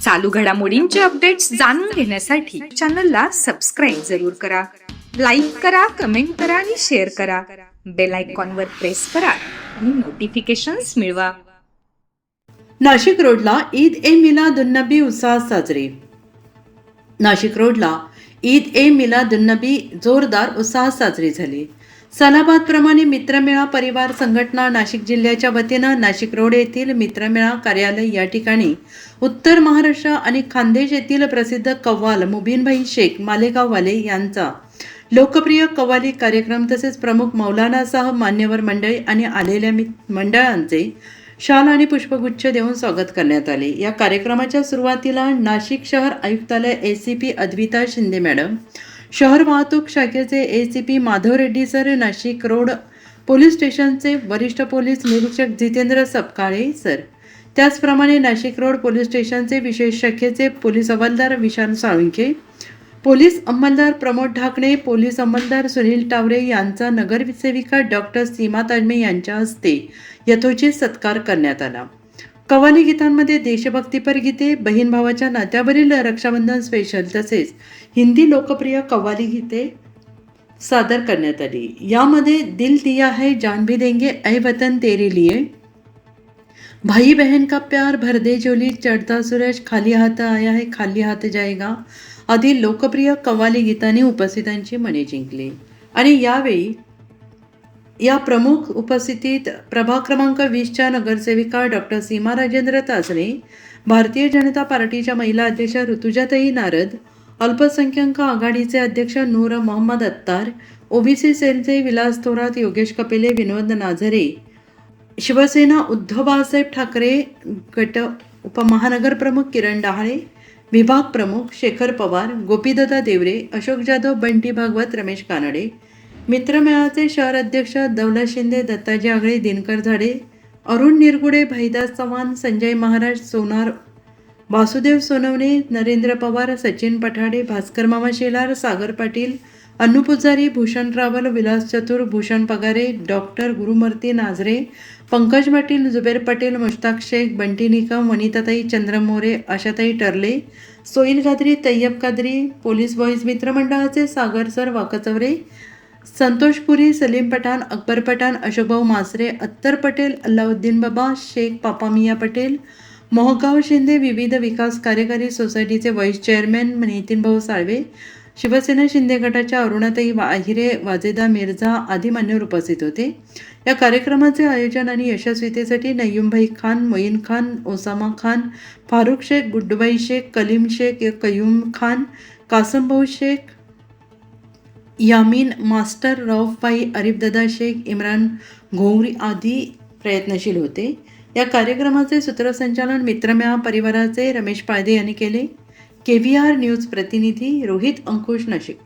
चालू घडामोडींचे अपडेट्स जाणून घेण्यासाठी चॅनलला सबस्क्राईब जरूर करा, लाईक करा, कमेंट करा आणि शेअर करा. बेल आयकॉनवर प्रेस करा आणि नोटिफिकेशन्स मिळवा. नाशिक रोडला ईद ए मिलादुन्नबी उत्साहात साजरी. नाशिक रोडला ईद ए मिलादुन्नबी जोरदार उत्साहात साजरी झाली. सणाबादप्रमाणे मित्रमेळा परिवार संघटना नाशिक जिल्ह्याच्या वतीनं नाशिक रोड येथील मित्रमेळा कार्यालय या ठिकाणी उत्तर महाराष्ट्र आणि खानदेश येथील प्रसिद्ध कव्वाल मुबीनभाई शेख मालेगाववाले यांचा लोकप्रिय कव्वाली कार्यक्रम तसेच प्रमुख मौलानासह मान्यवर मंडळी आणि आलेल्या मंडळांचे शाल आणि पुष्पगुच्छ देऊन स्वागत करण्यात आले. या कार्यक्रमाच्या सुरुवातीला नाशिक शहर आयुक्तालय एसीपी अद्विता शिंदे मॅडम, शहर वाहतूक शाखेचे ACP Madhav Reddy sir, Nashik road police स्टेशनचे वरिष्ठ पोलीस निरीक्षक जितेंद्र सपकाळे सर, त्याचप्रमाणे नाशिक रोड पोलीस स्टेशनचे विशेष शाखेचे पोलीस हवालदार विशाल साळुंखे, पोलीस अंमलदार प्रमोद ढाकणे, पोलीस अंमलदार सुनील टावरे यांचा नगरसेविका डॉक्टर सीमा ताजमे यांच्या हस्ते यथोचित सत्कार करण्यात आला. कव्वाली गीतांमध्ये देशभक्तीपर गीते, बहीण भावाच्या नात्यावरील रक्षाबंधन स्पेशल तसेच हिंदी लोकप्रिय कव्वाली गीते सादर करण्यात आली. यामध्ये दिल दिया है जान भी देंगे, ऐ वतन तेरे लिए, भाई बहन का प्यार, भर दे झोली, चढ़ता सूरज, खाली हाथ आया है खाली हाथ जाएगा आदी लोकप्रिय कव्वाली गीतांनी उपस्थितांची मने जिंकली. आणि यावेळी या प्रमुख उपस्थितीत प्रभाग क्रमांक 20च्या नगरसेविका डॉक्टर सीमा राजेंद्र ताजणे, भारतीय जनता पार्टीच्या महिला अध्यक्षा ऋतुजाताई नारद, अल्पसंख्याक आघाडीचे अध्यक्ष नूर मोहम्मद अत्तार, ओबीसी सेलचे विलास थोरात, योगेश कपिले, विनोद नाझरे, शिवसेना उद्धव बाळासाहेब ठाकरे गट उपमहानगर प्रमुख किरण डहाळे, विभाग प्रमुख शेखर पवार, गोपीदादा देवरे, अशोक जाधव, बंटी भागवत, रमेश कानडे, मित्रमेळाचे शहर अध्यक्ष दौलत शिंदे, दत्ताजी आगळे, दिनकर झाडे, अरुण निरगुडे, भाईदास चव्हाण, संजय महाराज, सोनार, वासुदेव सोनवणे, नरेंद्र पवार, सचिन पठाडे, भास्कर मामा शेलार, सागर पाटील, अन्नू पुजारी, भूषण रावल, विलास चतुर, भूषण पगारे, डॉक्टर गुरुमूर्ती नाझरे, पंकज पाटील, जुबेर पटेल, मुश्ताक शेख, बंटी निकम, वनिताताई चंद्रमोरे, आशाताई टर्ले, सोईल कादरी, तय्यब कादरी, पोलीस बॉईज मित्रमंडळाचे सागर सर वाकचवरे, संतोष पुरी, सलीम पठाण, अकबर पठाण, अशोकभाऊ मासरे, अत्तर पटेल, अल्लाउद्दीन बाबा, शेख पापामिया पटेल, मोहगाव शिंदे, विविध विकास कार्यकारी सोसायटीचे व्हाईस चेअरमॅन नितीन भाऊ साळवे, शिवसेना शिंदे गटाच्या अरुणाताई आहिरे, वाजेदा मिर्झा आदी मान्यवर उपस्थित होते. या कार्यक्रमाचे आयोजन आणि यशस्वीतेसाठी नय्युमभाई खान, मोईन खान, ओसामा खान, फारुख शेख, गुड्डूबाई शेख, कलीम शेख, कयूम खान, कासमभाऊ शेख, यामीन मास्टर, रौफभाई, आरिफदादा शेख, इम्रान घोंगरी आदी प्रयत्नशील होते. या कार्यक्रमाचे सूत्रसंचालन मित्रमेळा परिवाराचे रमेश पाळदे यांनी केले. KVR न्यूज प्रतिनिधी रोहित अंकुश, नाशिक.